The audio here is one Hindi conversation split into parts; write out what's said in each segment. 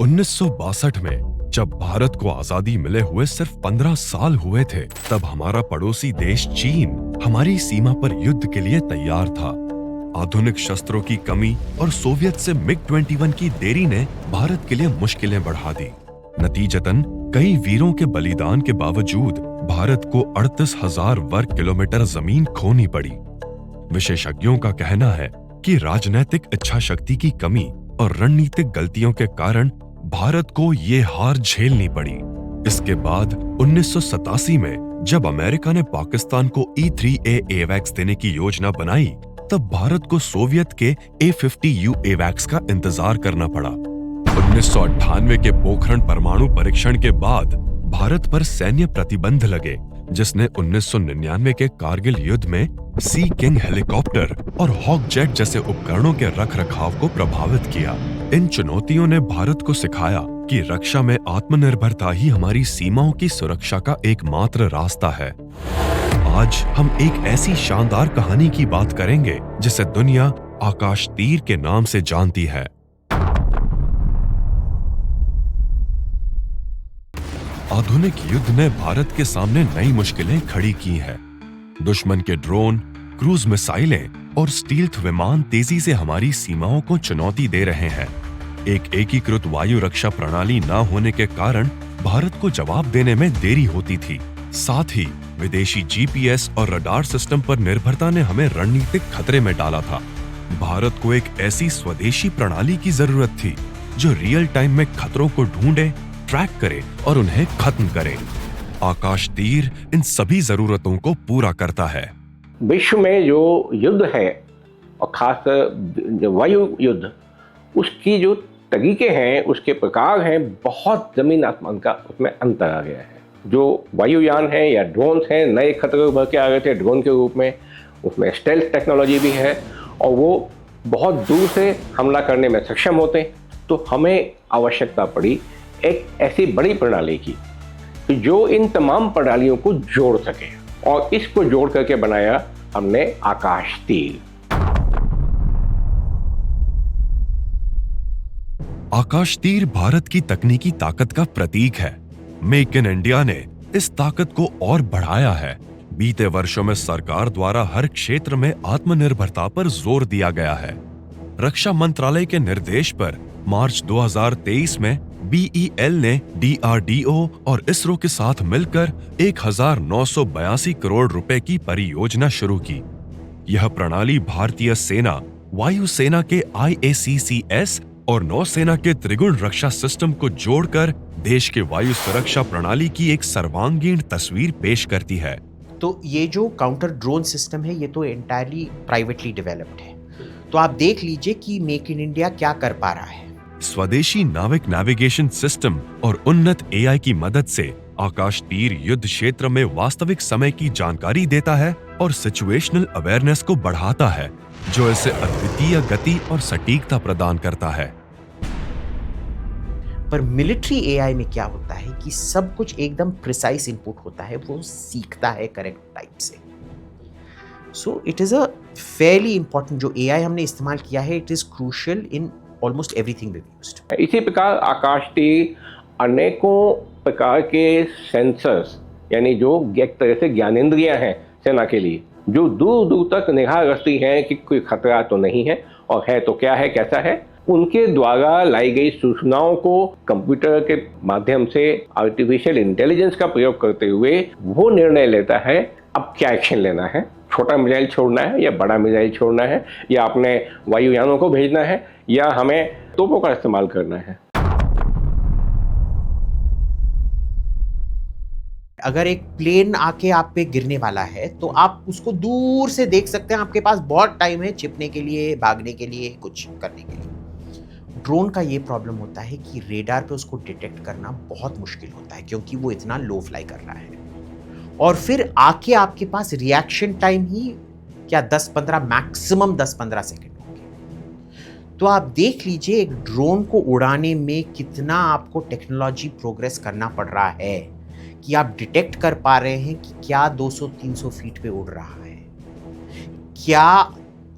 1962 में जब भारत को आजादी मिले हुए सिर्फ 15 साल हुए थे, तब हमारा पड़ोसी देश चीन हमारी सीमा पर युद्ध के लिए तैयार था। आधुनिक शस्त्रों की कमी और सोवियत से मिग-21 की देरी ने भारत के लिए मुश्किलें बढ़ा दी। नतीजतन कई वीरों के बलिदान के बावजूद भारत को 38,000 वर्ग किलोमीटर जमीन खोनी पड़ी। विशेषज्ञों का कहना है कि राजनीतिक इच्छा शक्ति की कमी और रणनीतिक गलतियों के कारण भारत को ये हार झेलनी पड़ी। इसके बाद 1987 में जब अमेरिका ने पाकिस्तान को E-3A AWACS देने की योजना बनाई, तब भारत को सोवियत के A-50U AWACS का इंतजार करना पड़ा। 1998 के पोखरण परमाणु परीक्षण के बाद भारत पर सैन्य प्रतिबंध लगे, जिसने 1999 के कारगिल युद्ध में सी किंग हेलीकॉप्टर और हॉक जेट जैसे उपकरणों के रखरखाव को प्रभावित किया। इन चुनौतियों ने भारत को सिखाया कि रक्षा में आत्मनिर्भरता ही हमारी सीमाओं की सुरक्षा का एकमात्र रास्ता है। आज हम एक ऐसी शानदार कहानी की बात करेंगे जिसे दुनिया आकाश तीर के नाम से जानती है। आधुनिक युद्ध ने भारत के सामने नई मुश्किलें खड़ी की हैं। दुश्मन के ड्रोन, क्रूज मिसाइलें और स्टील्थ विमान तेजी से हमारी सीमाओं को चुनौती दे रहे हैं। एक एकीकृत वायु रक्षा प्रणाली न होने के कारण भारत को जवाब देने में देरी होती थी। साथ ही विदेशी GPS और रडार सिस्टम पर निर्भरता ने हमें रणनीतिक खतरे में डाला था। भारत को एक ऐसी स्वदेशी प्रणाली की जरूरत थी जो रियल टाइम में खतरों को ढूंढे, ट्रैक करे और उन्हें खत्म करे। आकाश तीर इन सभी जरूरतों को पूरा करता है। विश्व में जो युद्ध है और खासकर वायु युद्ध, उसकी जो तरीके हैं, उसके प्रकार हैं, बहुत जमीन आसमान का उसमें अंतर आ गया है। जो वायुयान हैं या ड्रोन्स हैं, नए खतरे उभर के आ गए थे ड्रोन के रूप में। उसमें स्टेल्थ टेक्नोलॉजी भी है और वो बहुत दूर से हमला करने में सक्षम होते हैं। तो हमें आवश्यकता पड़ी एक ऐसी बड़ी प्रणाली की जो इन तमाम प्रणालियों को जोड़ सके, और इसको जोड़ करके बनाया हमने आकाश तीर। आकाश तीर भारत की तकनीकी ताकत का प्रतीक है। मेक इन इंडिया ने इस ताकत को और बढ़ाया है। बीते वर्षों में सरकार द्वारा हर क्षेत्र में आत्मनिर्भरता पर जोर दिया गया है। रक्षा मंत्रालय के निर्देश पर मार्च 2023 में BEL ने DRDO और इसरो के साथ मिलकर 1982 करोड़ रुपए की परियोजना शुरू की। यह प्रणाली भारतीय सेना, वायुसेना के IACCS और नौसेना के त्रिगुण रक्षा सिस्टम को जोड़कर देश के वायु सुरक्षा प्रणाली की एक सर्वांगीण तस्वीर पेश करती है। तो ये जो काउंटर ड्रोन सिस्टम है, ये तो एंटायरली प्राइवेटली डेवलप्ड है। तो आप देख लीजिए कि मेक इन इंडिया क्या कर पा रहा है। स्वदेशी नाविक नेविगेशन सिस्टम और उन्नत AI की मदद से आकाश तीर युद्ध क्षेत्र में वास्तविक समय की जानकारी देता है और सिचुएशनल अवेयरनेस को बढ़ाता है, जो इसे अद्वितीय गति और सटीकता प्रदान करता है। पर मिलिट्री AI में क्या होता है कि सब कुछ एकदम प्रिसाइज इनपुट होता है, वो सीखता है करेक्ट टाइप से। So it is a fairly important जो AI हमने इस्तेमाल किया है, it is crucial in almost everything we used. इसी प्रकार आकाश तीर अनेकों प्रकार के सेंसर्स, यानी जो एक तरह से ज्ञानेंद्रियां हैं सेना के लिए, जो दूर दूर तक निगाह रखती हैं कि कोई खतरा तो नहीं है, और है तो क्या है, कैसा है, उनके द्वारा लाई गई सूचनाओं को कंप्यूटर के माध्यम से आर्टिफिशियल इंटेलिजेंस का प्रयोग करते हुए वो निर्णय लेता है अब क्या एक्शन लेना है। छोटा मिसाइल छोड़ना है या बड़ा मिसाइल छोड़ना है, या अपने वायुयानों को भेजना है, या हमें तोपों का इस्तेमाल करना है। अगर एक प्लेन आके आप पे गिरने वाला है तो आप उसको दूर से देख सकते हैं। आपके पास बहुत टाइम है छिपने के लिए, भागने के लिए, कुछ करने के लिए। ड्रोन का ये प्रॉब्लम होता है कि रेडार पे उसको डिटेक्ट करना बहुत मुश्किल होता है, क्योंकि वो इतना लो फ्लाई कर रहा है। और फिर आके आपके पास रिएक्शन टाइम ही क्या 10-15, मैक्सिमम 10-15 सेकेंड होंगे। तो आप देख लीजिए एक ड्रोन को उड़ाने में कितना आपको टेक्नोलॉजी प्रोग्रेस करना पड़ रहा है कि आप डिटेक्ट कर पा रहे हैं कि क्या 200-300 फीट पे उड़ रहा है, क्या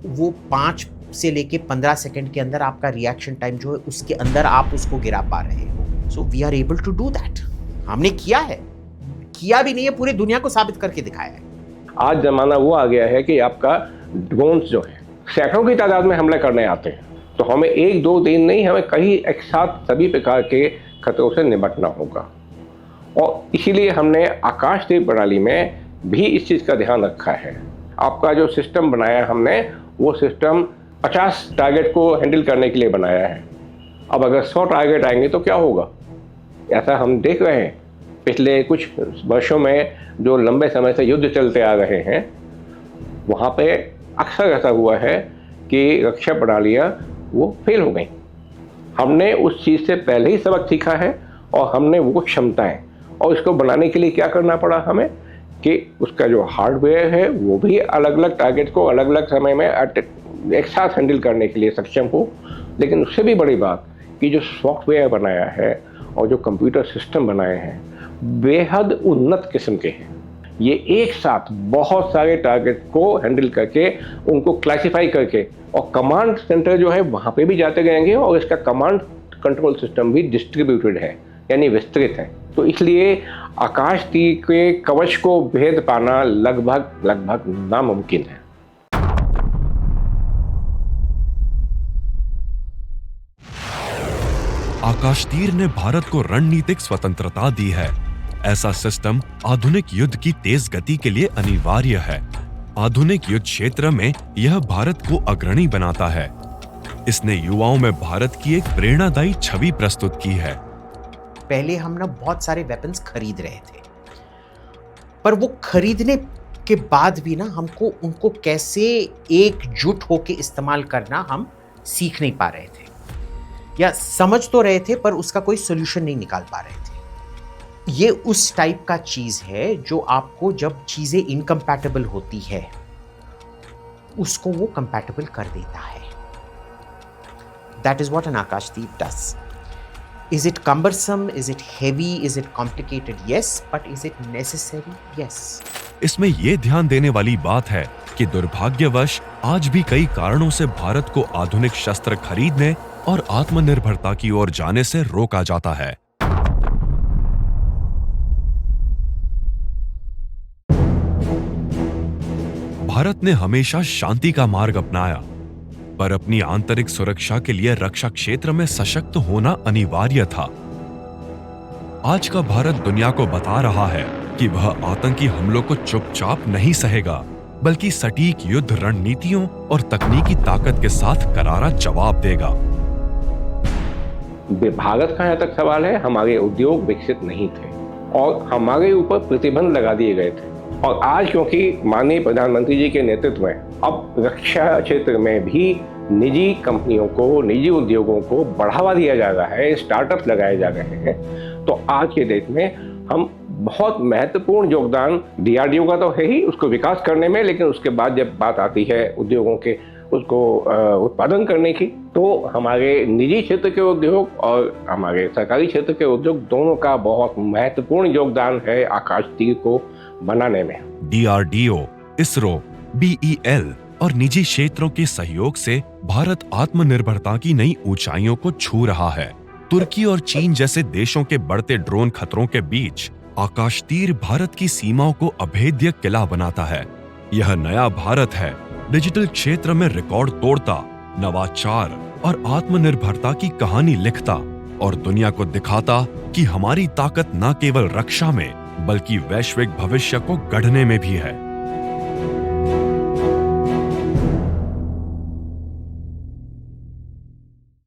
वो 5 से लेके 15 सेकंड के अंदर आपका रिएक्शन टाइम जो है उसके अंदर आप उसको गिरा पा रहे हो। So we are able to do that. हमने किया है, किया भी नहीं है, पूरी दुनिया को साबित करके दिखाया है। आज जमाना वो आ गया है कि आपका ड्रोन्स जो है सैकड़ों की तादाद में हमले करने आते हैं, तो हमें 1-2 दिन नहीं, हमें कई एक साथ सभी प्रकार के खतरों से निपटना होगा। और इसीलिए हमने आकाशतीर प्रणाली में भी इस चीज़ का ध्यान रखा है। आपका जो सिस्टम बनाया हमने, वो सिस्टम 50 टारगेट को हैंडल करने के लिए बनाया है। अब अगर 100 टारगेट आएंगे तो क्या होगा? ऐसा हम देख रहे हैं पिछले कुछ वर्षों में जो लंबे समय से युद्ध चलते आ रहे हैं, वहाँ पे अक्सर ऐसा हुआ है कि रक्षा प्रणालियाँ वो फेल हो गई। हमने उस चीज़ से पहले ही सबक सीखा है और हमने वो क्षमताएं, और इसको बनाने के लिए क्या करना पड़ा हमें कि उसका जो हार्डवेयर है वो भी अलग अलग टारगेट को अलग अलग समय में एक साथ हैंडल करने के लिए सक्षम हो। लेकिन उससे भी बड़ी बात कि जो सॉफ्टवेयर बनाया है और जो कंप्यूटर सिस्टम बनाए हैं बेहद उन्नत किस्म के हैं। ये एक साथ बहुत सारे टारगेट को हैंडल करके उनको क्लासिफाई करके, और कमांड सेंटर जो है वहाँ पे भी जाते रहेंगे, और इसका कमांड कंट्रोल सिस्टम भी डिस्ट्रीब्यूटेड है, यानी विस्तृत है। तो इसलिए आकाशतीर के कवच को भेद पाना लगभग नामुमकिन है। आकाशतीर ने भारत को रणनीतिक स्वतंत्रता दी है। ऐसा सिस्टम आधुनिक युद्ध की तेज गति के लिए अनिवार्य है। आधुनिक युद्ध क्षेत्र में यह भारत को अग्रणी बनाता है। इसने युवाओं में भारत की एक प्रेरणादायी छवि प्रस्तुत की है। पहले हम ना बहुत सारे वेपन्स खरीद रहे थे, पर वो खरीदने के बाद भी ना हमको उनको कैसे एकजुट होके इस्तेमाल करना हम सीख नहीं पा रहे थे, या समझ तो रहे थे पर उसका कोई सोल्यूशन नहीं निकाल पा रहे थे। ये उस टाइप का चीज है जो आपको जब चीजें इनकम्पैटिबल होती है उसको वो कंपैटिबल कर देता है। That is what an Akashteer does. Is it cumbersome? Is it heavy? Is it complicated? Yes, but is it necessary? Yes. इसमें ये ध्यान देने वाली बात है कि दुर्भाग्यवश आज भी कई कारणों से भारत को आधुनिक शस्त्र खरीदने और आत्मनिर्भरता की ओर जाने से रोका जाता है। भारत ने हमेशा शांति का मार्ग अपनाया, पर अपनी आंतरिक सुरक्षा के लिए रक्षा क्षेत्र में सशक्त होना अनिवार्य था। आज का भारत दुनिया को बता रहा है कि वह आतंकी हमलों को चुपचाप नहीं सहेगा, बल्कि सटीक युद्ध रणनीतियों और तकनीकी ताकत के साथ करारा जवाब देगा। भारत का यहाँ तक सवाल है, हमारे उद्योग विकसित नहीं थे और हमारे ऊपर प्रतिबंध लगा दिए गए थे। और आज क्योंकि माननीय प्रधानमंत्री जी के नेतृत्व में अब रक्षा क्षेत्र में भी निजी कंपनियों को, निजी उद्योगों को बढ़ावा दिया जा रहा है, स्टार्टअप लगाए जा रहे हैं, तो आज के देश में हम बहुत महत्वपूर्ण योगदान DRDO का तो है ही उसको विकास करने में, लेकिन उसके बाद जब बात आती है उद्योगों के उसको उत्पादन करने की, तो हमारे निजी क्षेत्र के उद्योग और हमारे सरकारी क्षेत्र के उद्योग दोनों का बहुत महत्वपूर्ण योगदान है आकाशतीर को बनाने में। DRDO, इसरो, BEL और निजी क्षेत्रों के सहयोग से भारत आत्मनिर्भरता की नई ऊंचाइयों को छू रहा है। तुर्की और चीन जैसे देशों के बढ़ते ड्रोन खतरों के बीच आकाशतीर भारत की सीमाओं को अभेद्य किला बनाता है। यह नया भारत है, डिजिटल क्षेत्र में रिकॉर्ड तोड़ता, नवाचार और आत्मनिर्भरता की कहानी लिखता और दुनिया को दिखाता कि हमारी ताकत न केवल रक्षा में बल्कि वैश्विक भविष्य को गढ़ने में भी है।